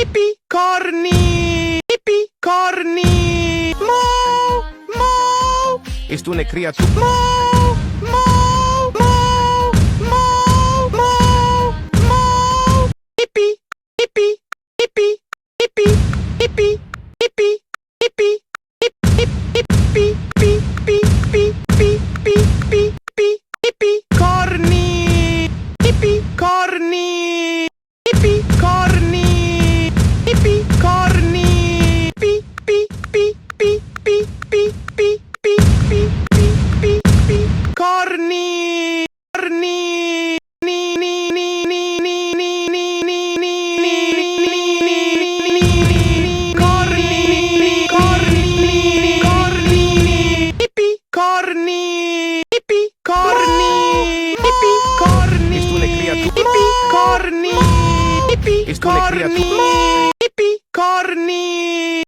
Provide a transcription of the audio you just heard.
Hippie corny, hippie corny. Mo, mo. Esto una criatura. Mo, mo, mo, mo, mo, mo. Hippie, hippie, hippie, hippie, hippie, hippie, hippie, hippie, hippie, corny, hippie corny, hippie corny, hippie corny, corny, corny, ni ni ni ni ni ni ni ni ni ni corny, corny, corny, hippie corny, hippie corny, hippie corny. Esto una criatura. Hippie corny, hippie Esto una corny, criatura. hippie corny.